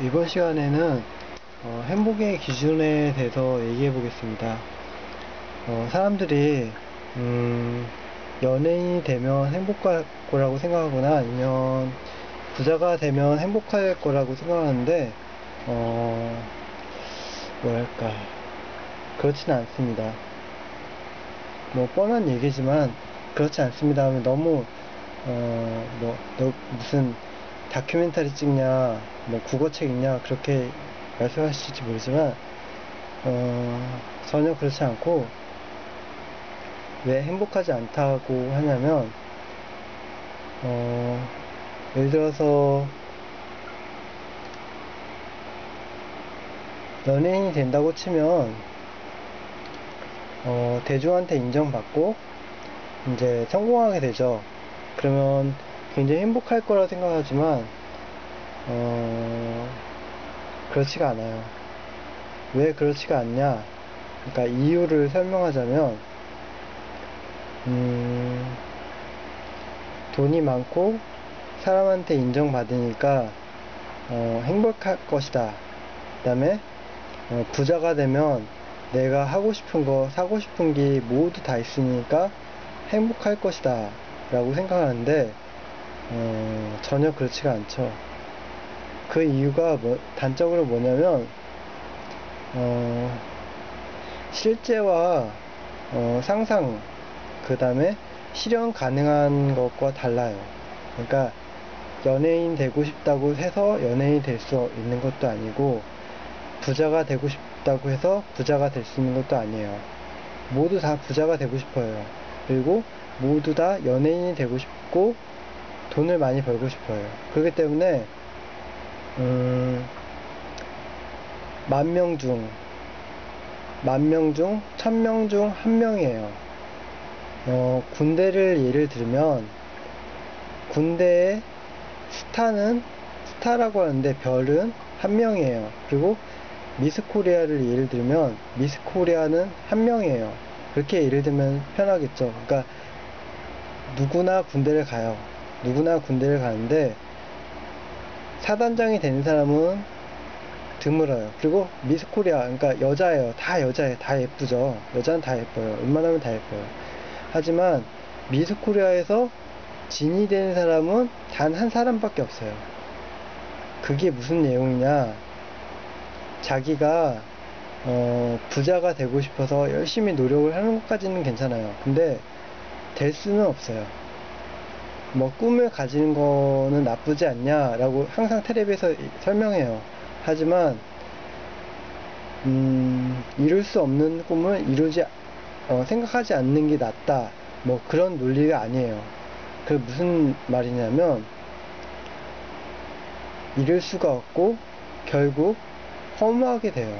이번 시간에는 행복의 기준에 대해서 얘기해 보겠습니다. 사람들이 연예인이 되면 행복할 거라고 생각하거나 아니면 부자가 되면 행복할 거라고 생각하는데 뭐랄까 그렇지는 않습니다. 뭐 뻔한 얘기지만 그렇지 않습니다 하면 너무 너 무슨 다큐멘터리 찍냐, 뭐 국어책 읽냐 그렇게 말씀하실지 모르지만 전혀 그렇지 않고, 왜 행복하지 않다고 하냐면 예를 들어서 연예인이 된다고 치면 대중한테 인정받고 이제 성공하게 되죠. 그러면 굉장히 행복할 거라 생각하지만 그렇지가 않아요. 왜 그렇지가 않냐? 그러니까 이유를 설명하자면 돈이 많고 사람한테 인정받으니까 행복할 것이다. 그 다음에 부자가 되면 내가 하고 싶은 거, 사고 싶은 게 모두 다 있으니까 행복할 것이다 라고 생각하는데 전혀 그렇지가 않죠. 그 이유가 단적으로 뭐냐면 실제와 상상, 그 다음에 실현 가능한 것과 달라요. 그러니까 연예인 되고 싶다고 해서 연예인이 될 수 있는 것도 아니고, 부자가 되고 싶다고 해서 부자가 될 수 있는 것도 아니에요. 모두 다 부자가 되고 싶어요. 그리고 모두 다 연예인이 되고 싶고 돈을 많이 벌고 싶어요. 그렇기 때문에 만 명 중 1000명 중 1명이에요. 군대를 예를 들면 군대의 스타라고 하는데 별은 1명이에요. 그리고 미스 코리아를 예를 들면 미스 코리아는 1명이에요. 그렇게 예를 들면 편하겠죠. 그러니까 누구나 군대를 가요. 누구나 군대를 가는데 사단장이 되는 사람은 드물어요. 그리고 미스 코리아, 그러니까 여자예요. 다 여자예요. 다 예쁘죠. 여자는 다 예뻐요. 웬만하면 다 예뻐요. 하지만 미스 코리아에서 진이 되는 사람은 단 한 사람밖에 없어요. 그게 무슨 내용이냐? 자기가 부자가 되고 싶어서 열심히 노력을 하는 것까지는 괜찮아요. 근데 될 수는 없어요. 뭐 꿈을 가지는 거는 나쁘지 않냐라고 항상 텔레비에서 설명해요. 하지만 이룰 수 없는 꿈을 생각하지 않는 게 낫다, 뭐 그런 논리가 아니에요. 그 무슨 말이냐면 이룰 수가 없고 결국 허무하게 돼요.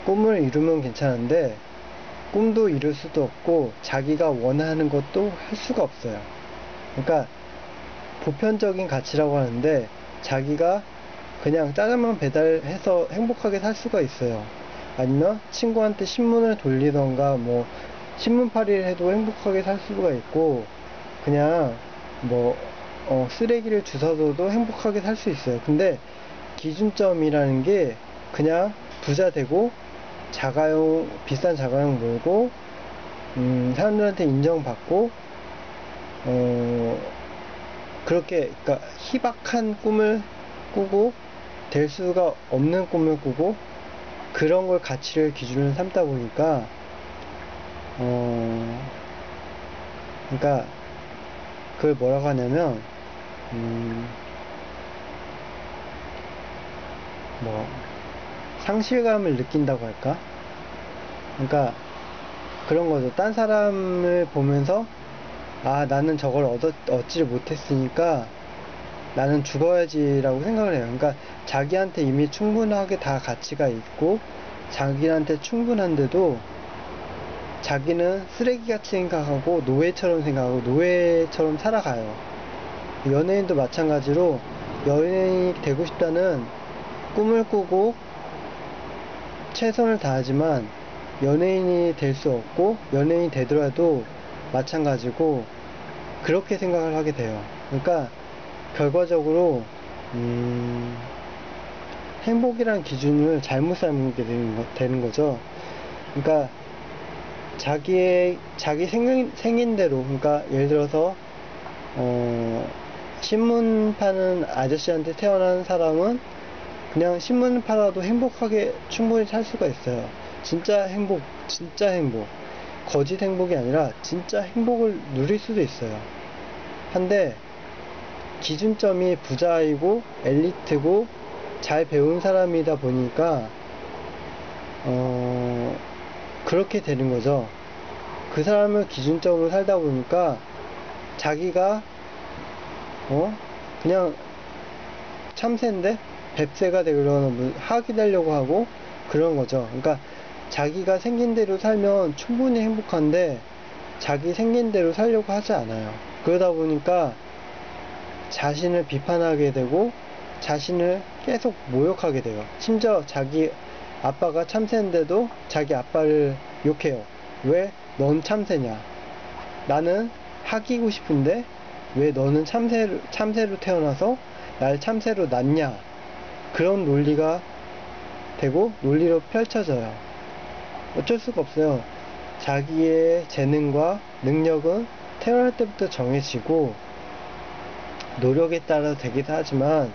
꿈을 이루면 괜찮은데 꿈도 이룰 수도 없고 자기가 원하는 것도 할 수가 없어요. 그러니까 보편적인 가치라고 하는데 자기가 그냥 짜장면 배달해서 행복하게 살 수가 있어요. 아니면 친구한테 신문을 돌리던가 뭐 신문팔이를 해도 행복하게 살 수가 있고, 그냥 뭐 쓰레기를 주워둬도 행복하게 살 수 있어요. 근데 기준점이라는 게 그냥 부자 되고 비싼 자가용 몰고 사람들한테 인정받고 그렇게, 그러니까 희박한 꿈을 꾸고 될 수가 없는 꿈을 꾸고 그런 걸 가치를 기준으로 삼다 보니까 그러니까 그걸 뭐라고 하냐면 뭐 상실감을 느낀다고 할까? 그러니까 그런 거죠. 딴 사람을 보면서 나는 저걸 얻지를 못했으니까 나는 죽어야지라고 생각을 해요. 그러니까 자기한테 이미 충분하게 다 가치가 있고 자기한테 충분한데도 자기는 쓰레기같이 생각하고 노예처럼 생각하고 노예처럼 살아가요. 연예인도 마찬가지로 연예인이 되고 싶다는 꿈을 꾸고 최선을 다하지만 연예인이 될 수 없고, 연예인이 되더라도 마찬가지고 그렇게 생각을 하게 돼요. 그러니까 결과적으로 음, 행복이란 기준을 잘못 삼게 되는 거죠. 그러니까 자기 생긴 대로, 그러니까 예를 들어서 신문 파는 아저씨한테 태어난 사람은 그냥 신문 팔아도 행복하게 충분히 살 수가 있어요. 진짜 행복. 거짓 행복이 아니라 진짜 행복을 누릴 수도 있어요. 한데 기준점이 부자이고 엘리트고 잘 배운 사람이다 보니까 그렇게 되는 거죠. 그 사람을 기준점으로 살다 보니까 자기가 그냥 참새인데 뱁새가 되거나 학이 되려고 하고 그런 거죠. 그러니까 자기가 생긴 대로 살면 충분히 행복한데 자기 생긴 대로 살려고 하지 않아요. 그러다 보니까 자신을 비판하게 되고 자신을 계속 모욕하게 돼요. 심지어 자기 아빠가 참새인데도 자기 아빠를 욕해요. 왜 넌 참새냐? 나는 학이고 싶은데 왜 너는 참새로 태어나서 날 참새로 낳냐? 그런 논리가 되고 논리로 펼쳐져요. 어쩔 수가 없어요. 자기의 재능과 능력은 태어날 때부터 정해지고 노력에 따라 되기도 하지만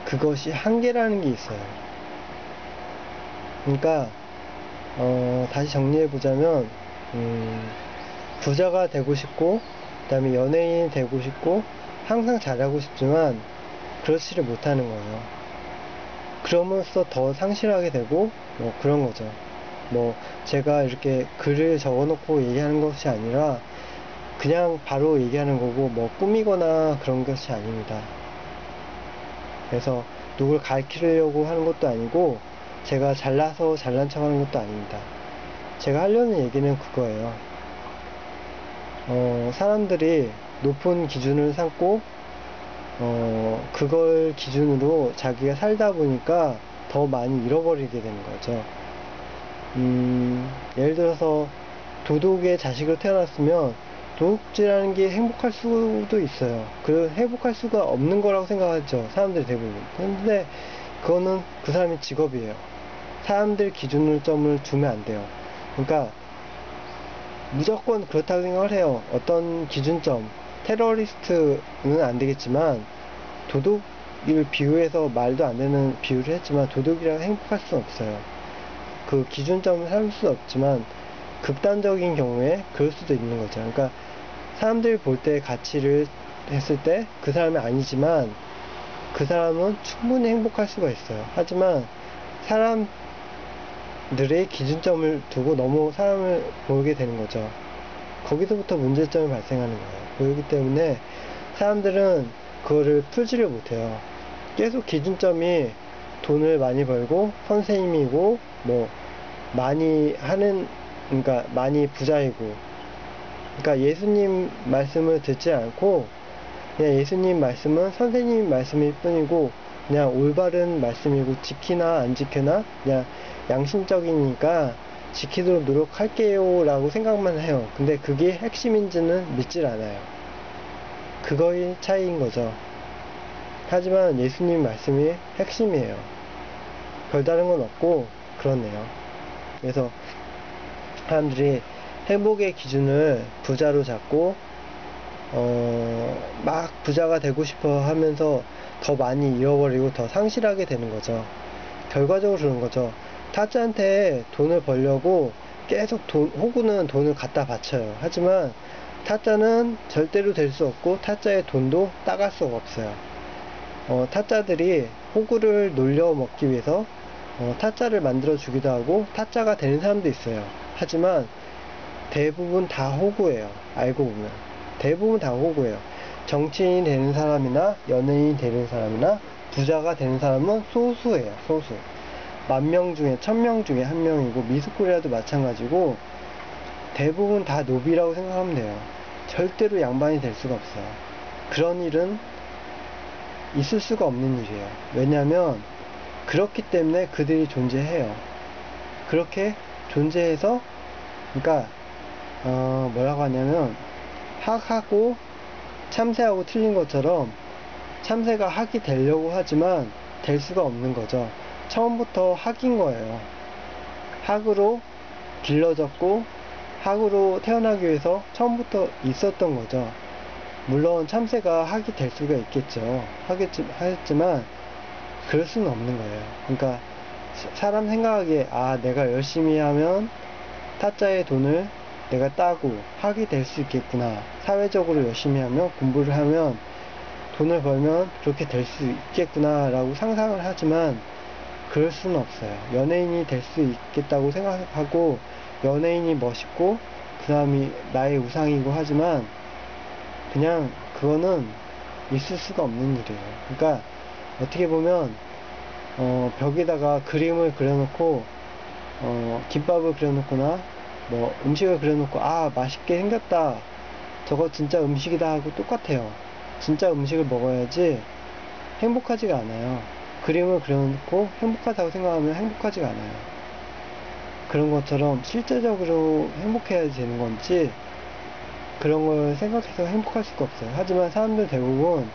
그것이 한계라는 게 있어요. 그러니까 다시 정리해 보자면 부자가 되고 싶고 그 다음에 연예인이 되고 싶고 항상 잘하고 싶지만 그렇지를 못하는 거예요. 그럼으로써 더 상실하게 되고 뭐 그런 거죠. 뭐 제가 이렇게 글을 적어놓고 얘기하는 것이 아니라 그냥 바로 얘기하는 거고 뭐 꾸미거나 그런 것이 아닙니다. 그래서 누굴 가르치려고 하는 것도 아니고 제가 잘나서 잘난 척 하는 것도 아닙니다. 제가 하려는 얘기는 그거예요. 사람들이 높은 기준을 삼고 그걸 기준으로 자기가 살다 보니까 더 많이 잃어버리게 되는 거죠. 예를 들어서 도둑의 자식으로 태어났으면 도둑질하는 게 행복할 수도 있어요. 그 행복할 수가 없는 거라고 생각하죠, 사람들이 대부분. 근데 그거는 그 사람의 직업이에요. 사람들 기준으로 점을 두면 안 돼요. 그러니까 무조건 그렇다고 생각을 해요. 어떤 기준점, 테러리스트는 안 되겠지만 도둑을 비유해서 말도 안 되는 비유를 했지만 도둑이랑 행복할 수는 없어요. 그 기준점을 삼을 수 없지만 극단적인 경우에 그럴 수도 있는 거죠. 그러니까 사람들이 볼 때 가치를 했을 때 그 사람이 아니지만 그 사람은 충분히 행복할 수가 있어요. 하지만 사람들의 기준점을 두고 너무 사람을 보게 되는 거죠. 거기서부터 문제점이 발생하는 거예요. 그렇기 때문에 사람들은 그거를 풀지를 못해요. 계속 기준점이 돈을 많이 벌고 선생님이고 뭐 많이 하는, 그러니까 많이 부자이고, 그러니까 예수님 말씀을 듣지 않고 그냥 예수님 말씀은 선생님 말씀일 뿐이고 그냥 올바른 말씀이고 지키나 안 지키나 그냥 양심적이니까 지키도록 노력할게요 라고 생각만 해요. 근데 그게 핵심인지는 믿질 않아요. 그거의 차이인 거죠. 하지만 예수님 말씀이 핵심이에요. 별다른 건 없고 그렇네요. 그래서 사람들이 행복의 기준을 부자로 잡고 막 부자가 되고 싶어 하면서 더 많이 잃어버리고 더 상실하게 되는 거죠. 결과적으로 그런 거죠. 타짜한테 돈을 벌려고 계속 호구는 돈을 갖다 바쳐요. 하지만 타짜는 절대로 될 수 없고 타짜의 돈도 따갈 수가 없어요. 타짜들이 호구를 놀려 먹기 위해서 타짜를 만들어 주기도 하고 타짜가 되는 사람도 있어요. 하지만 대부분 다 호구예요. 알고 보면 대부분 다 호구예요. 정치인이 되는 사람이나 연예인이 되는 사람이나 부자가 되는 사람은 소수예요. 소수. 10,000명 중에 1,000명 중에 1명이고 미스코리아도 마찬가지고 대부분 다 노비라고 생각하면 돼요. 절대로 양반이 될 수가 없어요. 그런 일은 있을 수가 없는 일이에요. 왜냐하면 그렇기 때문에 그들이 존재해요. 그렇게 존재해서, 그러니까 뭐라고 하냐면 학하고 참새하고 틀린 것처럼 참새가 학이 되려고 하지만 될 수가 없는 거죠. 처음부터 학인 거예요. 학으로 길러졌고 학으로 태어나기 위해서 처음부터 있었던 거죠. 물론 참새가 학이 될 수가 있겠죠. 하겠지만 그럴 수는 없는 거예요. 그러니까 사람 생각하기에 내가 열심히 하면 타짜의 돈을 내가 따고 학이 될 수 있겠구나. 사회적으로 열심히 하면 공부를 하면 돈을 벌면 그렇게 될 수 있겠구나 라고 상상을 하지만 그럴 수는 없어요. 연예인이 될 수 있겠다고 생각하고 연예인이 멋있고 그 사람이 나의 우상이고 하지만 그냥 그거는 있을 수가 없는 일이에요. 그러니까 어떻게 보면 벽에다가 그림을 그려놓고 김밥을 그려놓거나 뭐 음식을 그려놓고 맛있게 생겼다, 저거 진짜 음식이다 하고 똑같아요. 진짜 음식을 먹어야지 행복하지가 않아요. 그림을 그려놓고 행복하다고 생각하면 행복하지가 않아요. 그런 것처럼 실제적으로 행복해야 되는 건지 그런 걸 생각해서 행복할 수가 없어요. 하지만 사람들 대부분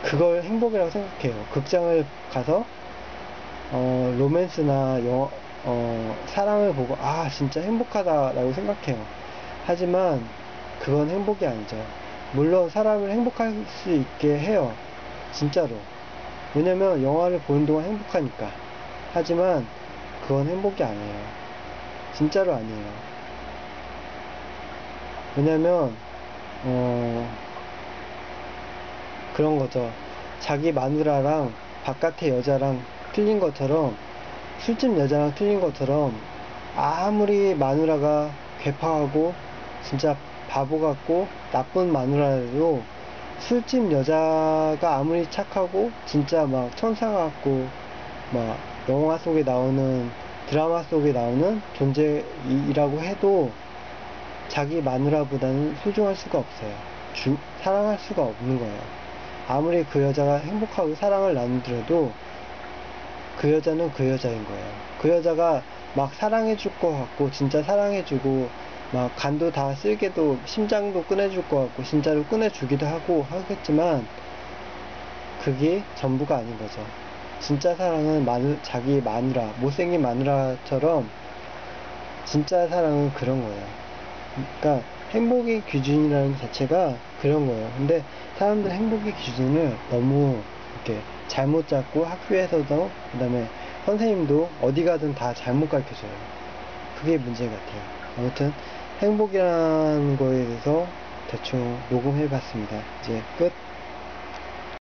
그걸 행복이라고 생각해요. 극장을 가서 로맨스나 사랑을 보고 진짜 행복하다라고 생각해요. 하지만 그건 행복이 아니죠. 물론 사람을 행복할 수 있게 해요. 진짜로. 왜냐면 영화를 보는 동안 행복하니까. 하지만 그건 행복이 아니에요. 진짜로 아니에요. 왜냐면 그런 거죠. 자기 마누라랑 바깥의 여자랑 틀린 것처럼, 술집 여자랑 틀린 것처럼, 아무리 마누라가 괴팍하고 진짜 바보 같고 나쁜 마누라라도 술집 여자가 아무리 착하고 진짜 막 천사 같고 막 영화 속에 나오는, 드라마 속에 나오는 존재이라고 해도 자기 마누라보다는 소중할 수가 없어요. 사랑할 수가 없는 거예요. 아무리 그 여자가 행복하고 사랑을 나누더라도 그 여자는 그 여자인 거예요. 그 여자가 막 사랑해줄 것 같고 진짜 사랑해주고 막 간도 다 쓸게도 심장도 꺼내줄 것 같고 진짜로 꺼내주기도 하고 하겠지만 그게 전부가 아닌 거죠. 진짜 사랑은 자기 마누라, 못생긴 마누라처럼 진짜 사랑은 그런 거예요. 그러니까 행복의 기준이라는 자체가 그런 거예요. 근데 사람들 행복의 기준을 너무 이렇게 잘못 잡고 학교에서도 그 다음에 선생님도 어디 가든 다 잘못 가르쳐줘요. 그게 문제 같아요. 아무튼 행복이라는 거에 대해서 대충 녹음해 봤습니다. 이제 끝.